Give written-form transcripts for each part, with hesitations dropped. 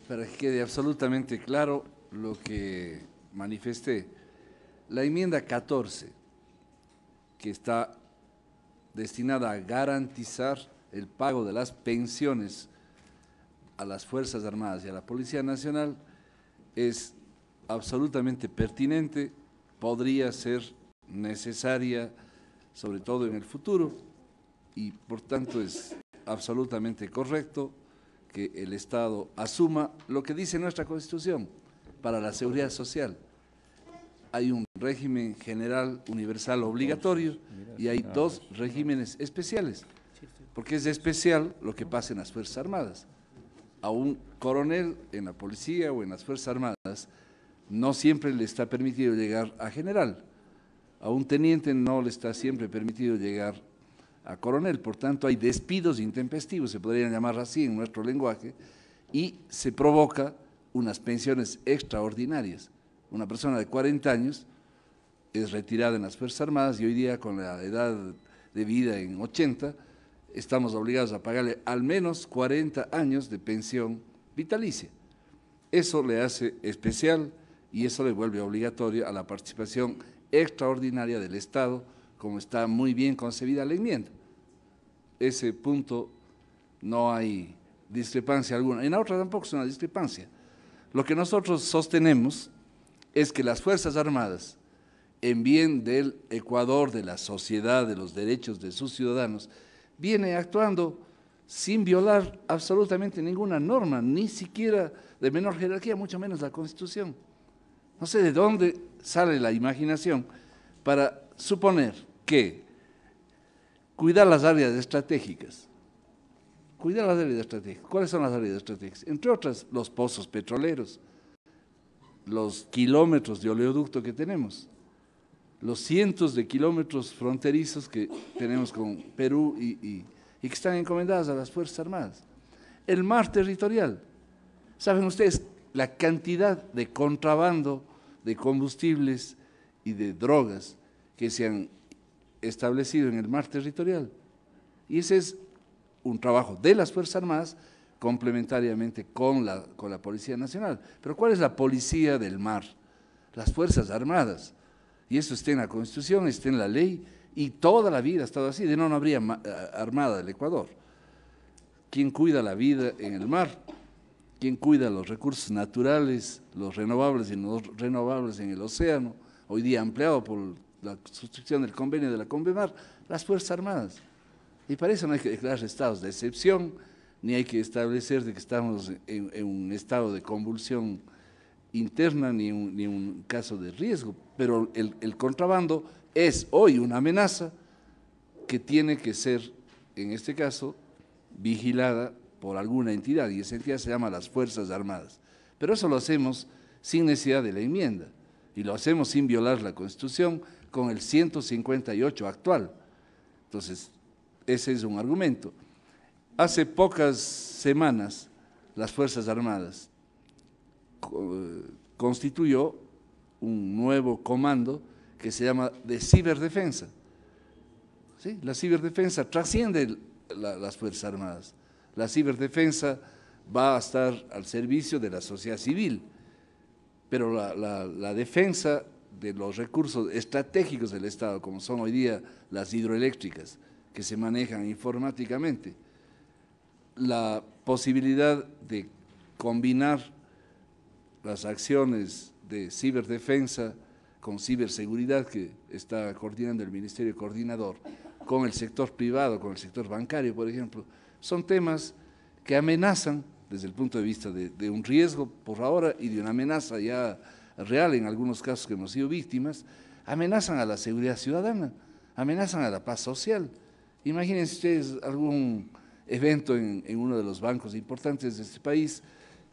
Para que quede absolutamente claro lo que manifesté, la enmienda 14, que está destinada a garantizar el pago de las pensiones a las Fuerzas Armadas y a la Policía Nacional, es absolutamente pertinente, podría ser necesaria, sobre todo en el futuro, y por tanto es absolutamente correcto que el Estado asuma lo que dice nuestra Constitución para la seguridad social. Hay un régimen general universal obligatorio y hay dos regímenes especiales, porque es especial lo que pasa en las Fuerzas Armadas. A un coronel en la policía o en las Fuerzas Armadas no siempre le está permitido llegar a general, a un teniente no le está siempre permitido llegar a coronel, por tanto hay despidos intempestivos, se podrían llamar así en nuestro lenguaje, y se provoca unas pensiones extraordinarias. Una persona de 40 años es retirada en las Fuerzas Armadas y hoy día con la edad de vida en 80, estamos obligados a pagarle al menos 40 años de pensión vitalicia. Eso le hace especial y eso le vuelve obligatoria a la participación extraordinaria del Estado, como está muy bien concebida la enmienda. Ese punto no hay discrepancia alguna. En la otra tampoco es una discrepancia. Lo que nosotros sostenemos es que las Fuerzas Armadas, en bien del Ecuador, de la sociedad, de los derechos de sus ciudadanos, viene actuando sin violar absolutamente ninguna norma, ni siquiera de menor jerarquía, mucho menos la Constitución. No sé de dónde sale la imaginación para suponer que cuidar las áreas estratégicas. Cuidar las áreas estratégicas. ¿Cuáles son las áreas estratégicas? Entre otras, los pozos petroleros, los kilómetros de oleoducto que tenemos, los cientos de kilómetros fronterizos que tenemos con Perú y que están encomendados a las Fuerzas Armadas. El mar territorial. ¿Saben ustedes la cantidad de contrabando de combustibles y de drogas que se han establecido en el mar territorial? Y ese es un trabajo de las Fuerzas Armadas complementariamente con la Policía Nacional. Pero ¿cuál es la policía del mar? Las Fuerzas Armadas. Y eso está en la Constitución, está en la ley, y toda la vida ha estado así, de no habría Armada del Ecuador. ¿Quién cuida la vida en el mar? ¿Quién cuida los recursos naturales, los renovables y no renovables en el océano? Hoy día ampliado por la suscripción del convenio de la Convemar, las Fuerzas Armadas. Y para eso no hay que declarar estados de excepción, ni hay que establecer de que estamos en un estado de convulsión interna, ni un caso de riesgo, pero el contrabando es hoy una amenaza que tiene que ser, en este caso, vigilada por alguna entidad, y esa entidad se llama las Fuerzas Armadas. Pero eso lo hacemos sin necesidad de la enmienda, y lo hacemos sin violar la Constitución con el 158 actual. Entonces, ese es un argumento. Hace pocas semanas, las Fuerzas Armadas constituyó un nuevo comando que se llama de ciberdefensa. ¿Sí? La ciberdefensa trasciende las Fuerzas Armadas. La ciberdefensa va a estar al servicio de la sociedad civil, pero la defensa de los recursos estratégicos del Estado, como son hoy día las hidroeléctricas, que se manejan informáticamente, la posibilidad de combinar las acciones de ciberdefensa con ciberseguridad que está coordinando el Ministerio Coordinador, con el sector privado, con el sector bancario, por ejemplo, son temas que amenazan desde el punto de vista de un riesgo por ahora y de una amenaza ya real en algunos casos que hemos sido víctimas, amenazan a la seguridad ciudadana, amenazan a la paz social. Imagínense ustedes algún evento en uno de los bancos importantes de este país,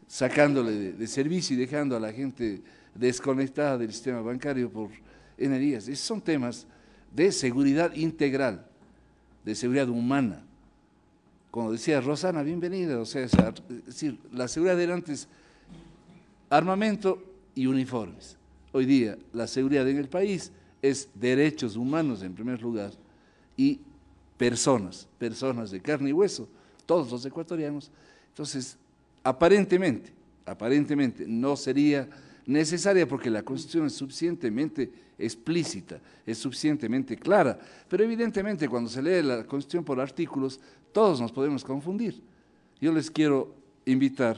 sacándole de servicio y dejando a la gente desconectada del sistema bancario por energías. Esos son temas de seguridad integral, de seguridad humana. Como decía Rosana, bienvenida, o sea, es decir, la seguridad era antes armamento y uniformes. Hoy día la seguridad en el país es derechos humanos en primer lugar y personas de carne y hueso, todos los ecuatorianos. Entonces, aparentemente, aparentemente no sería necesaria porque la Constitución es suficientemente explícita, es suficientemente clara, pero evidentemente cuando se lee la Constitución por artículos, todos nos podemos confundir. Yo les quiero invitar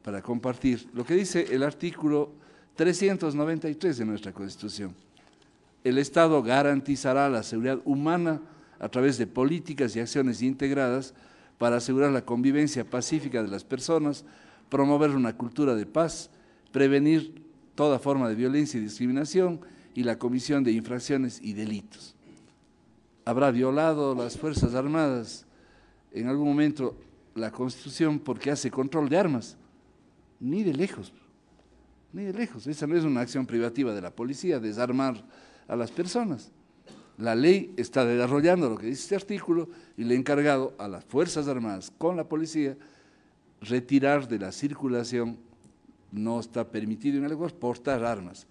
para compartir lo que dice el artículo 393 de nuestra Constitución. El Estado garantizará la seguridad humana a través de políticas y acciones integradas para asegurar la convivencia pacífica de las personas, promover una cultura de paz, prevenir toda forma de violencia y discriminación y la comisión de infracciones y delitos. ¿Habrá violado las Fuerzas Armadas en algún momento la Constitución porque hace control de armas? Ni de lejos, ni de lejos. Esa no es una acción privativa de la policía, desarmar a las personas. La ley está desarrollando lo que dice este artículo y le ha encargado a las Fuerzas Armadas con la policía retirar de la circulación. No está permitido en el Ecuador portar armas.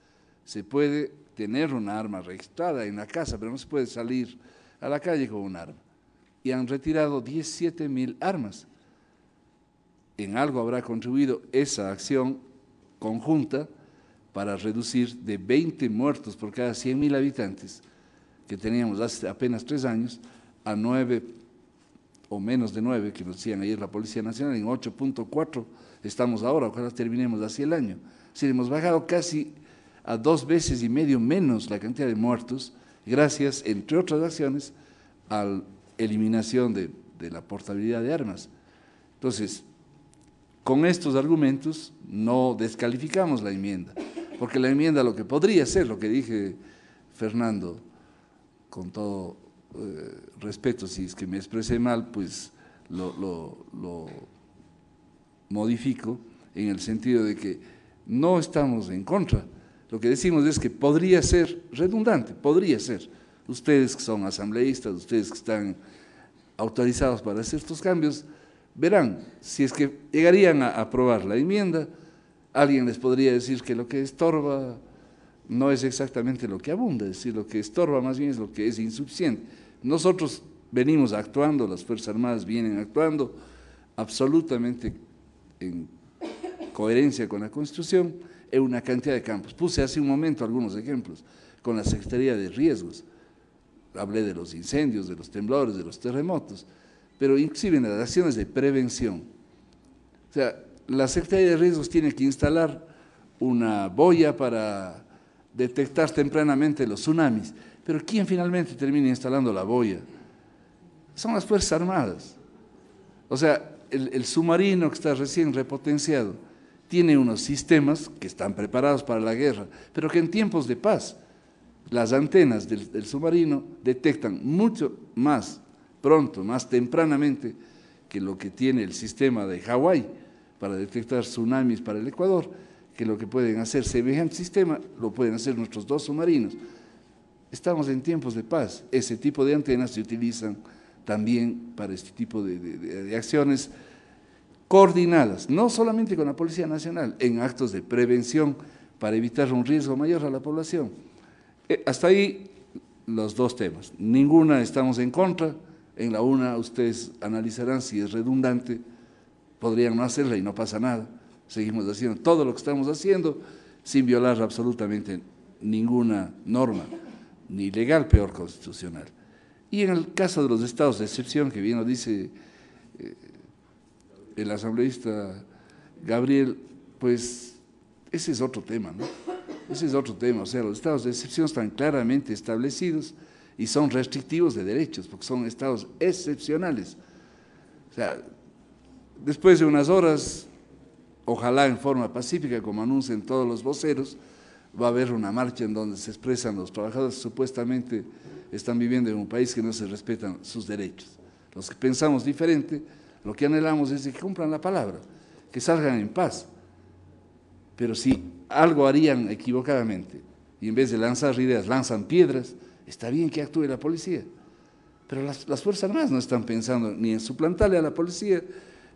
Se puede tener una arma registrada en la casa, pero no se puede salir a la calle con un arma. Y han retirado 17.000 armas. En algo habrá contribuido esa acción conjunta para reducir de 20 muertos por cada 100.000 habitantes que teníamos hace apenas 3 años a 9 o menos de 9, que nos decían ayer la Policía Nacional, en 8.4 estamos ahora, ojalá terminemos así el año. Si hemos bajado casi a 2,5 veces menos la cantidad de muertos, gracias, entre otras acciones, a la eliminación de la portabilidad de armas. Entonces, con estos argumentos no descalificamos la enmienda, porque la enmienda lo que podría ser, lo que dije Fernando, con todo respeto, si es que me expresé mal, pues lo modifico en el sentido de que no estamos en contra. Lo que decimos es que podría ser redundante, podría ser. Ustedes que son asambleístas, ustedes que están autorizados para hacer estos cambios, verán, si es que llegarían a aprobar la enmienda, alguien les podría decir que lo que estorba no es exactamente lo que abunda, es decir, lo que estorba más bien es lo que es insuficiente. Nosotros venimos actuando, las Fuerzas Armadas vienen actuando absolutamente en coherencia con la Constitución en una cantidad de campos. Puse hace un momento algunos ejemplos con la Secretaría de Riesgos, hablé de los incendios, de los temblores, de los terremotos, pero inclusive en las acciones de prevención. O sea, la Secretaría de Riesgos tiene que instalar una boya para detectar tempranamente los tsunamis, pero ¿quién finalmente termina instalando la boya? Son las Fuerzas Armadas. O sea, el submarino que está recién repotenciado tiene unos sistemas que están preparados para la guerra, pero que en tiempos de paz las antenas del submarino detectan mucho más pronto, más tempranamente que lo que tiene el sistema de Hawái para detectar tsunamis para el Ecuador, que lo que pueden hacer semejante sistema lo pueden hacer nuestros 2 submarinos. Estamos en tiempos de paz, ese tipo de antenas se utilizan también para este tipo de acciones coordinadas, no solamente con la Policía Nacional, en actos de prevención para evitar un riesgo mayor a la población. Hasta ahí los 2 temas. Ninguna estamos en contra, en la una ustedes analizarán si es redundante, podrían no hacerla y no pasa nada. Seguimos haciendo todo lo que estamos haciendo sin violar absolutamente ninguna norma, ni legal, peor constitucional. Y en el caso de los estados de excepción, que bien lo dice el asambleísta Gabriel, pues ese es otro tema, ¿no? Ese es otro tema, o sea, los estados de excepción están claramente establecidos y son restrictivos de derechos, porque son estados excepcionales. O sea, después de unas horas, ojalá en forma pacífica, como anuncian todos los voceros, va a haber una marcha en donde se expresan los trabajadores que supuestamente están viviendo en un país que no se respetan sus derechos. Los que pensamos diferente, lo que anhelamos es que cumplan la palabra, que salgan en paz. Pero si algo harían equivocadamente y en vez de lanzar ideas lanzan piedras, está bien que actúe la policía. Pero las Fuerzas Armadas no están pensando ni en suplantarle a la policía,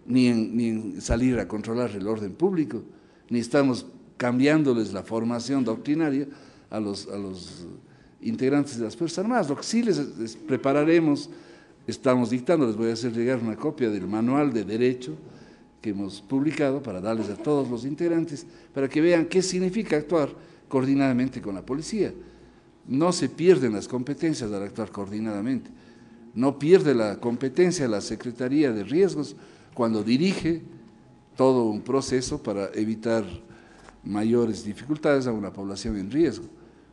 ni en salir a controlar el orden público, ni estamos cambiándoles la formación doctrinaria a los integrantes de las Fuerzas Armadas. Lo que sí les prepararemos, estamos dictando, les voy a hacer llegar una copia del manual de derecho que hemos publicado para darles a todos los integrantes, para que vean qué significa actuar coordinadamente con la policía. No se pierden las competencias al actuar coordinadamente. No pierde la competencia la Secretaría de Riesgos cuando dirige todo un proceso para evitar mayores dificultades a una población en riesgo.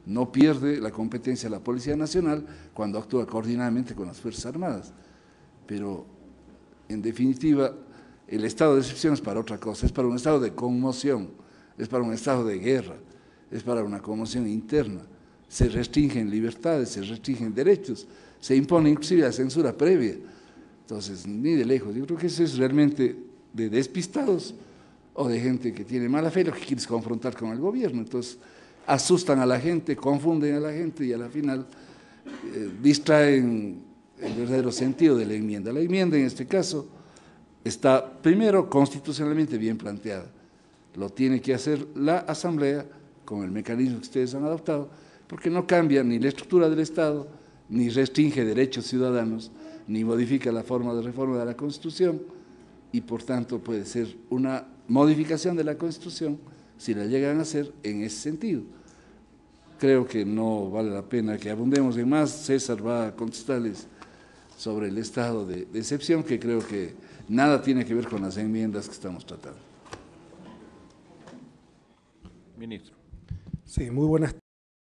No pierde la competencia la Policía Nacional cuando actúa coordinadamente con las Fuerzas Armadas. Pero, en definitiva, el estado de excepción es para otra cosa, es para un estado de conmoción, es para un estado de guerra, es para una conmoción interna. Se restringen libertades, se restringen derechos, se impone inclusive la censura previa. Entonces, ni de lejos, yo creo que eso es realmente de despistados o de gente que tiene mala fe, lo que quiere es confrontar con el gobierno. Entonces, asustan a la gente, confunden a la gente y a la final distraen el verdadero sentido de la enmienda. La enmienda, en este caso, está primero constitucionalmente bien planteada. Lo tiene que hacer la Asamblea con el mecanismo que ustedes han adoptado, porque no cambia ni la estructura del Estado, ni restringe derechos ciudadanos, ni modifica la forma de reforma de la Constitución, y por tanto puede ser una modificación de la Constitución si la llegan a hacer en ese sentido. Creo que no vale la pena que abundemos en más. César va a contestarles sobre el estado de excepción, que creo que nada tiene que ver con las enmiendas que estamos tratando. Ministro. Sí, muy buenas